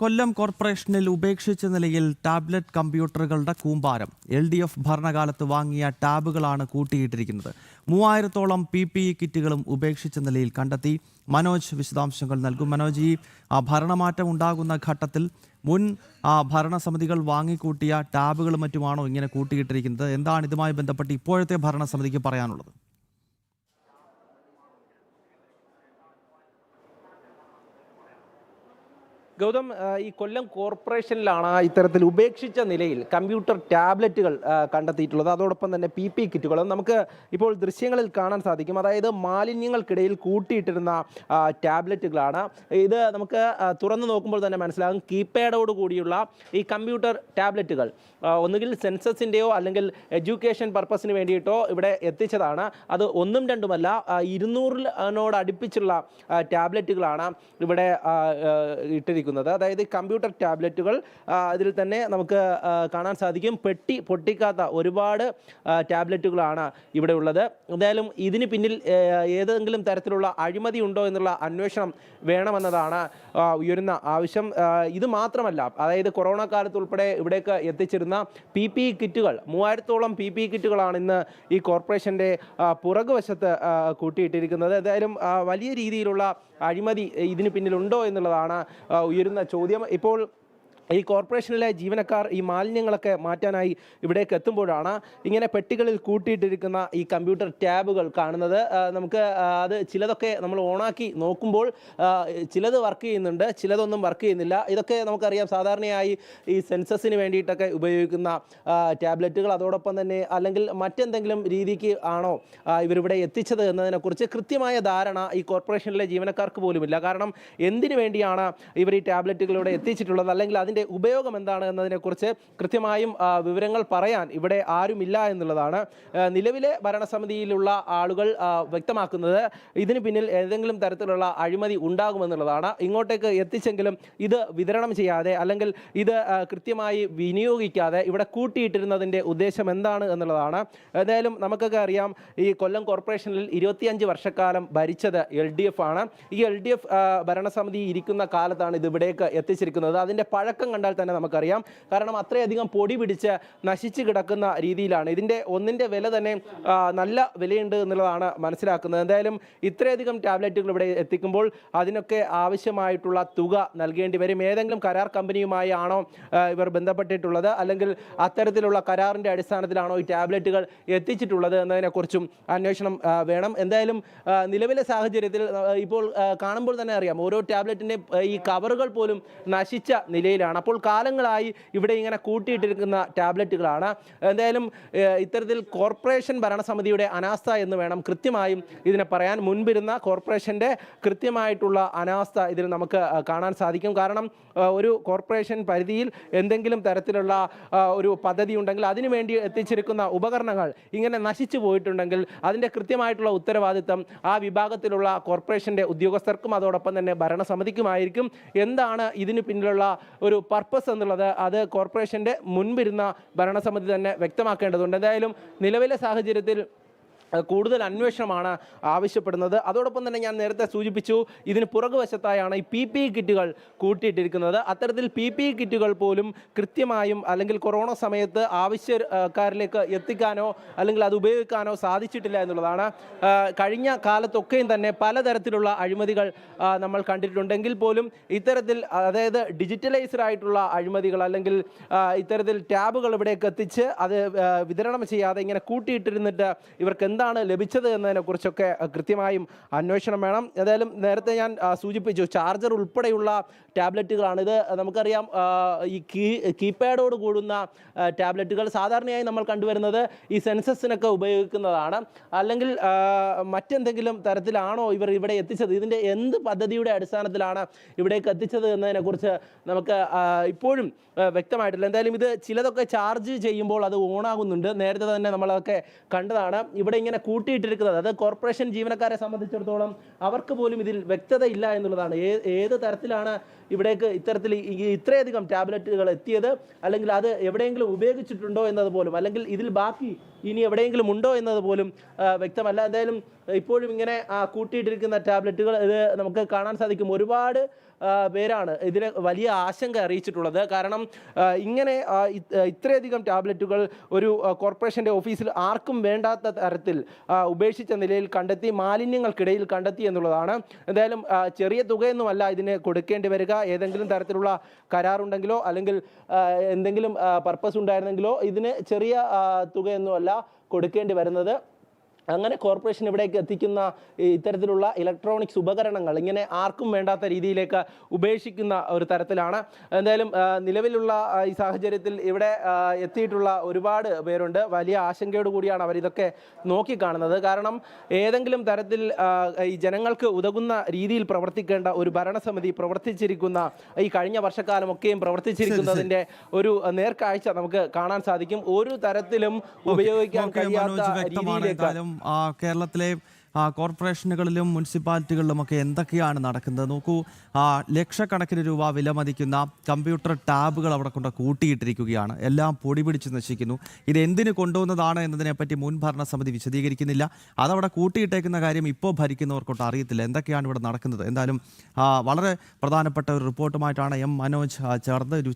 കൊല്ലം കോർപ്പറേഷനിൽ ഉപേക്ഷിച്ച നിലയിൽ ടാബ്ലറ്റ് കമ്പ്യൂട്ടറുകളുടെ കൂമ്പാരം. LDF ഭരണകാലത്ത് വാങ്ങിയ ടാബുകളാണ് കൂട്ടിയിട്ടിരിക്കുന്നത്. 3000-ഓളം PPE കിറ്റുകളും ഉപേക്ഷിച്ച നിലയിൽ കണ്ടെത്തി. മനോജ് വിശദാംശങ്ങൾ നൽകും. മനോജ്, ഈ ഭരണമാറ്റം ഉണ്ടാകുന്ന ഘട്ടത്തിൽ മുൻ ഭരണസമിതികൾ വാങ്ങിക്കൂട്ടിയ ടാബുകളും മറ്റുമാണോ ഇങ്ങനെ കൂട്ടിയിട്ടിരിക്കുന്നത്? എന്താണ് ഇതുമായി ബന്ധപ്പെട്ട് ഇപ്പോഴത്തെ ഭരണസമിതിക്ക് പറയാനുള്ളത്? ഗൗതം, ഈ കൊല്ലം കോർപ്പറേഷനിലാണ് ഇത്തരത്തിൽ ഉപേക്ഷിച്ച നിലയിൽ കമ്പ്യൂട്ടർ ടാബ്ലറ്റുകൾ കണ്ടെത്തിയിട്ടുള്ളത്. അതോടൊപ്പം തന്നെ PPE കിറ്റുകളും നമുക്ക് ഇപ്പോൾ ദൃശ്യങ്ങളിൽ കാണാൻ സാധിക്കും. അതായത് മാലിന്യങ്ങൾക്കിടയിൽ കൂട്ടിയിട്ടിരുന്ന ടാബ്ലറ്റുകളാണ് ഇത്. നമുക്ക് തുറന്നു നോക്കുമ്പോൾ തന്നെ മനസ്സിലാകും കീപാഡോട് കൂടിയുള്ള ഈ കമ്പ്യൂട്ടർ ടാബ്ലറ്റുകൾ ഒന്നുകിൽ സെൻസസിൻ്റെയോ അല്ലെങ്കിൽ എഡ്യൂക്കേഷൻ പർപ്പസിന് വേണ്ടിയിട്ടോ ഇവിടെ എത്തിച്ചതാണ്. അത് ഒന്നും രണ്ടുമല്ല, 200-നോട് അടുപ്പിച്ചുള്ള ടാബ്ലറ്റുകളാണ് ഇവിടെ ഇട്ടിരിക്കുന്നത്. അതായത് കമ്പ്യൂട്ടർ ടാബ്ലറ്റുകൾ അതിൽ തന്നെ നമുക്ക് കാണാൻ സാധിക്കും. പെട്ടി പൊട്ടിക്കാത്ത ഒരുപാട് ടാബ്ലറ്റുകളാണ് ഇവിടെ ഉള്ളത്. എന്തായാലും ഇതിന് പിന്നിൽ ഏതെങ്കിലും തരത്തിലുള്ള അഴിമതി ഉണ്ടോ എന്നുള്ള അന്വേഷണം വേണമെന്നതാണ് ഉയരുന്ന ആവശ്യം. ഇത് മാത്രമല്ല, അതായത് കൊറോണ കാലത്ത് ഉൾപ്പെടെ ഇവിടേക്ക് എത്തിച്ചിരുന്ന PPE കിറ്റുകൾ, 3000-ഓളം PPE കിറ്റുകളാണ് ഇന്ന് ഈ കോർപ്പറേഷൻ്റെ പുറകുവശത്ത് കൂട്ടിയിട്ടിരിക്കുന്നത്. എന്തായാലും വലിയ രീതിയിലുള്ള അഴിമതി ഇതിന് പിന്നിലുണ്ടോ എന്നുള്ളതാണ് ഉയരുന്ന ചോദ്യം. ഇപ്പോൾ ഈ കോർപ്പറേഷനിലെ ജീവനക്കാർ ഈ മാലിന്യങ്ങളൊക്കെ മാറ്റാനായി ഇവിടേക്ക് എത്തുമ്പോഴാണ് ഇങ്ങനെ പെട്ടികളിൽ കൂട്ടിയിട്ടിരിക്കുന്ന ഈ കമ്പ്യൂട്ടർ ടാബുകൾ കാണുന്നത്. നമുക്ക് അത് ചിലതൊക്കെ നമ്മൾ ഓണാക്കി നോക്കുമ്പോൾ ചിലത് വർക്ക് ചെയ്യുന്നുണ്ട്, ചിലതൊന്നും വർക്ക് ചെയ്യുന്നില്ല. ഇതൊക്കെ നമുക്കറിയാം, സാധാരണയായി ഈ സെൻസസിന് വേണ്ടിയിട്ടൊക്കെ ഉപയോഗിക്കുന്ന ടാബ്ലറ്റുകൾ. അതോടൊപ്പം തന്നെ അല്ലെങ്കിൽ മറ്റെന്തെങ്കിലും രീതിക്ക് ആണോ ഇവരിവിടെ എത്തിച്ചത് എന്നതിനെക്കുറിച്ച് കൃത്യമായ ധാരണ ഈ കോർപ്പറേഷനിലെ ജീവനക്കാർക്ക് പോലുമില്ല. കാരണം എന്തിനു വേണ്ടിയാണ് ഇവർ ഈ ടാബ്ലറ്റുകളിലൂടെ എത്തിച്ചിട്ടുള്ളത്, അല്ലെങ്കിൽ അതിൻ്റെ ഉപയോഗം എന്താണ് എന്നതിനെക്കുറിച്ച് കൃത്യമായും വിവരങ്ങൾ പറയാൻ ഇവിടെ ആരുമില്ല എന്നുള്ളതാണ് നിലവിലെ ഭരണസമിതിയിലുള്ള ആളുകൾ വ്യക്തമാക്കുന്നത്. ഇതിന് പിന്നിൽ ഏതെങ്കിലും തരത്തിലുള്ള അഴിമതി ഉണ്ടാകുമെന്നുള്ളതാണ്. ഇങ്ങോട്ടേക്ക് എത്തിച്ചെങ്കിലും ഇത് വിതരണം ചെയ്യാതെ അല്ലെങ്കിൽ ഇത് കൃത്യമായി വിനിയോഗിക്കാതെ ഇവിടെ കൂട്ടിയിട്ടിരുന്നതിൻ്റെ ഉദ്ദേശം എന്താണ് എന്നുള്ളതാണ്. ഏതായാലും നമുക്കൊക്കെ അറിയാം, ഈ കൊല്ലം കോർപ്പറേഷനിൽ 25 വർഷക്കാലം ഭരിച്ചത് LDF ആണ്. ഈ LDF ഭരണസമിതി ഇരിക്കുന്ന കാലത്താണ് ഇത് ഇവിടേക്ക് എത്തിച്ചിരിക്കുന്നത്. അതിൻ്റെ പഴക്കം കണ്ടാൽ തന്നെ നമുക്കറിയാം. കാരണം അത്രയധികം പൊടി പിടിച്ച് നശിച്ചു കിടക്കുന്ന രീതിയിലാണ്. ഇതിൻ്റെ ഒന്നിൻ്റെ വില തന്നെ നല്ല വിലയുണ്ട് എന്നുള്ളതാണ് മനസ്സിലാക്കുന്നത്. എന്തായാലും ഇത്രയധികം ടാബ്ലറ്റുകൾ ഇവിടെ എത്തിക്കുമ്പോൾ അതിനൊക്കെ ആവശ്യമായിട്ടുള്ള തുക നൽകേണ്ടി വരും. ഏതെങ്കിലും കരാർ കമ്പനിയുമായി ആണോ ഇവർ ബന്ധപ്പെട്ടിട്ടുള്ളത്, അല്ലെങ്കിൽ അത്തരത്തിലുള്ള കരാറിൻ്റെ അടിസ്ഥാനത്തിലാണോ ഈ ടാബ്ലറ്റുകൾ എത്തിച്ചിട്ടുള്ളത് എന്നതിനെക്കുറിച്ചും അന്വേഷണം വേണം. എന്തായാലും നിലവിലെ സാഹചര്യത്തിൽ ഇപ്പോൾ കാണുമ്പോൾ തന്നെ അറിയാം, ഓരോ ടാബ്ലറ്റിൻ്റെ ഈ കവറുകൾ പോലും നശിച്ച നിലയിലാണ്. അപ്പോൾ കാലങ്ങളായി ഇവിടെ ഇങ്ങനെ കൂട്ടിയിട്ടിരിക്കുന്ന ടാബ്ലറ്റുകളാണ്. എന്തായാലും ഇത്തരത്തിൽ കോർപ്പറേഷൻ ഭരണസമിതിയുടെ അനാസ്ഥ എന്ന് വേണം കൃത്യമായും ഇതിനെ പറയാൻ. മുൻപിരുന്ന കോർപ്പറേഷൻ്റെ കൃത്യമായിട്ടുള്ള അനാസ്ഥ ഇതിൽ നമുക്ക് കാണാൻ സാധിക്കും. കാരണം ഒരു കോർപ്പറേഷൻ പരിധിയിൽ എന്തെങ്കിലും തരത്തിലുള്ള ഒരു പദ്ധതി ഉണ്ടെങ്കിൽ അതിനുവേണ്ടി എത്തിച്ചിരിക്കുന്ന ഉപകരണങ്ങൾ ഇങ്ങനെ നശിച്ചു പോയിട്ടുണ്ടെങ്കിൽ അതിൻ്റെ കൃത്യമായിട്ടുള്ള ഉത്തരവാദിത്തം ആ വിഭാഗത്തിലുള്ള കോർപ്പറേഷൻ്റെ ഉദ്യോഗസ്ഥർക്കും അതോടൊപ്പം തന്നെ ഭരണസമിതിക്കുമായിരിക്കും. എന്താണ് ഇതിന് പിന്നിലുള്ള ഒരു പർപ്പസ് എന്നുള്ളത് അത് കോർപ്പറേഷൻ്റെ മുൻപിരുന്ന ഭരണസമിതി തന്നെ വ്യക്തമാക്കേണ്ടതുണ്ട്. എന്തായാലും നിലവിലെ സാഹചര്യത്തിൽ കൂടുതൽ അന്വേഷണമാണ് ആവശ്യപ്പെടുന്നത്. അതോടൊപ്പം തന്നെ ഞാൻ നേരത്തെ സൂചിപ്പിച്ചു, ഇതിന് പുറകുവശത്തായാണ് ഈ PPE കിറ്റുകൾ കൂട്ടിയിട്ടിരിക്കുന്നത്. അത്തരത്തിൽ PPE കിറ്റുകൾ പോലും കൃത്യമായും അല്ലെങ്കിൽ കൊറോണ സമയത്ത് ആവശ്യക്കാരിലേക്ക് എത്തിക്കാനോ അല്ലെങ്കിൽ അത് ഉപയോഗിക്കാനോ സാധിച്ചിട്ടില്ല എന്നുള്ളതാണ്. കഴിഞ്ഞ കാലത്തൊക്കെയും തന്നെ പലതരത്തിലുള്ള അഴിമതികൾ നമ്മൾ കണ്ടിട്ടുണ്ടെങ്കിൽ പോലും ഇത്തരത്തിൽ, അതായത് ഡിജിറ്റലൈസ്ഡ് ആയിട്ടുള്ള അഴിമതികൾ അല്ലെങ്കിൽ ഇത്തരത്തിൽ ടാബുകൾ ഇവിടേക്ക് എത്തിച്ച് അത് വിതരണം ചെയ്യാതെ ഇങ്ങനെ കൂട്ടിയിട്ടിരുന്നിട്ട് ഇവർക്ക് എന്താണ് ലഭിച്ചത് എന്നതിനെക്കുറിച്ചൊക്കെ കൃത്യമായും അന്വേഷണം വേണം. ഏതായാലും നേരത്തെ ഞാൻ സൂചിപ്പിച്ചു, ചാർജർ ഉൾപ്പെടെയുള്ള ടാബ്ലറ്റുകളാണ് ഇത്. നമുക്കറിയാം, ഈ കീപാഡോട് കൂടുന്ന ടാബ്ലറ്റുകൾ സാധാരണയായി നമ്മൾ കണ്ടുവരുന്നത് ഈ സെൻസസിനൊക്കെ ഉപയോഗിക്കുന്നതാണ്. അല്ലെങ്കിൽ മറ്റെന്തെങ്കിലും തരത്തിലാണോ ഇവർ ഇവിടെ എത്തിച്ചത്, ഇതിൻ്റെ എന്ത് പദ്ധതിയുടെ അടിസ്ഥാനത്തിലാണ് ഇവിടേക്ക് എത്തിച്ചത് എന്നതിനെക്കുറിച്ച് നമുക്ക് ഇപ്പോഴും വ്യക്തമായിട്ടില്ല. എന്തായാലും ഇത് ചിലതൊക്കെ ചാർജ് ചെയ്യുമ്പോൾ അത് ഓണാകുന്നുണ്ട്. നേരത്തെ തന്നെ നമ്മളതൊക്കെ കണ്ടതാണ്. ഇവിടെ ഇങ്ങനെ കൂട്ടിയിട്ടിരിക്കുന്നത് അത് കോർപ്പറേഷൻ ജീവനക്കാരെ സംബന്ധിച്ചിടത്തോളം അവർക്ക് പോലും ഇതിൽ വ്യക്തത ഇല്ല എന്നുള്ളതാണ്. ഏത് തരത്തിലാണ് ഇവിടേക്ക് ഇത്തരത്തിൽ ഇത്രയധികം ടാബ്ലറ്റുകൾ എത്തിയത്, അല്ലെങ്കിൽ അത് എവിടെയെങ്കിലും ഉപയോഗിച്ചിട്ടുണ്ടോ എന്നതുപോലും, അല്ലെങ്കിൽ ഇതിൽ ബാക്കി ഇനി എവിടെയെങ്കിലും ഉണ്ടോ എന്നതുപോലും വ്യക്തമല്ല. എന്തായാലും ഇപ്പോഴും ഇങ്ങനെ കൂട്ടിയിട്ടിരിക്കുന്ന ടാബ്ലറ്റുകൾ ഇത് നമുക്ക് കാണാൻ സാധിക്കും. ഒരുപാട് പേരാണ് ഇതിന് വലിയ ആശങ്ക അറിയിച്ചിട്ടുള്ളത്. കാരണം ഇങ്ങനെ ഇത്രയധികം ടാബ്ലറ്റുകൾ ഒരു കോർപ്പറേഷൻ്റെ ഓഫീസിൽ ആർക്കും വേണ്ടാത്ത തരത്തിൽ ഉപേക്ഷിച്ച നിലയിൽ കണ്ടെത്തി, മാലിന്യങ്ങൾക്കിടയിൽ കണ്ടെത്തി എന്നുള്ളതാണ്. എന്തായാലും ചെറിയ തുകയൊന്നുമല്ല ഇതിന് കൊടുക്കേണ്ടി വരിക. ഏതെങ്കിലും തരത്തിലുള്ള കരാറുണ്ടെങ്കിലോ അല്ലെങ്കിൽ എന്തെങ്കിലും പർപ്പസ് ഉണ്ടായിരുന്നെങ്കിലോ ഇതിന് ചെറിയ തുകയൊന്നുമല്ല കൊടുക്കേണ്ടി വരുന്നത്. അങ്ങനെ കോർപ്പറേഷൻ ഇവിടേക്ക് എത്തിക്കുന്ന ഇത്തരത്തിലുള്ള ഇലക്ട്രോണിക്സ് ഉപകരണങ്ങൾ ഇങ്ങനെ ആർക്കും വേണ്ടാത്ത രീതിയിലേക്ക് ഉപേക്ഷിക്കുന്ന ഒരു തരത്തിലാണ്. എന്തായാലും നിലവിലുള്ള ഈ സാഹചര്യത്തിൽ ഇവിടെ എത്തിയിട്ടുള്ള ഒരുപാട് പേരുണ്ട്. വലിയ ആശങ്കയോട് കൂടിയാണ് അവരിതൊക്കെ നോക്കിക്കാണുന്നത്. കാരണം ഏതെങ്കിലും തരത്തിൽ ഈ ജനങ്ങൾക്ക് ഉതകുന്ന രീതിയിൽ പ്രവർത്തിക്കേണ്ട ഒരു ഭരണസമിതി പ്രവർത്തിച്ചിരിക്കുന്ന ഈ കഴിഞ്ഞ വർഷക്കാലമൊക്കെയും പ്രവർത്തിച്ചിരിക്കുന്നതിൻ്റെ ഒരു നേർക്കാഴ്ച നമുക്ക് കാണാൻ സാധിക്കും. ഒരു തരത്തിലും ഉപയോഗിക്കാൻ കഴിയാത്ത രീതിയിലേക്ക് കേരളത്തിലെ കോർപ്പറേഷനുകളിലും മുനിസിപ്പാലിറ്റികളിലുമൊക്കെ എന്തൊക്കെയാണ് നടക്കുന്നത് നോക്കൂ. ലക്ഷക്കണക്കിന് രൂപ വിലമതിക്കുന്ന കമ്പ്യൂട്ടർ ടാബുകൾ അവിടെ കൊണ്ട് കൂട്ടിയിട്ടിരിക്കുകയാണ്. എല്ലാം പൊടി പിടിച്ച് നശിക്കുന്നു. ഇത് എന്തിനു കൊണ്ടുവന്നതാണ് എന്നതിനെപ്പറ്റി മുൻ ഭരണസമിതി വിശദീകരിക്കുന്നില്ല. അതവിടെ കൂട്ടിയിട്ടേക്കുന്ന കാര്യം ഇപ്പോൾ ഭരിക്കുന്നവർക്കൊട്ട് അറിയത്തില്ല. എന്തൊക്കെയാണ് ഇവിടെ നടക്കുന്നത്? എന്തായാലും വളരെ പ്രധാനപ്പെട്ട ഒരു റിപ്പോർട്ടുമായിട്ടാണ് എം മനോജ് ചേർന്ന്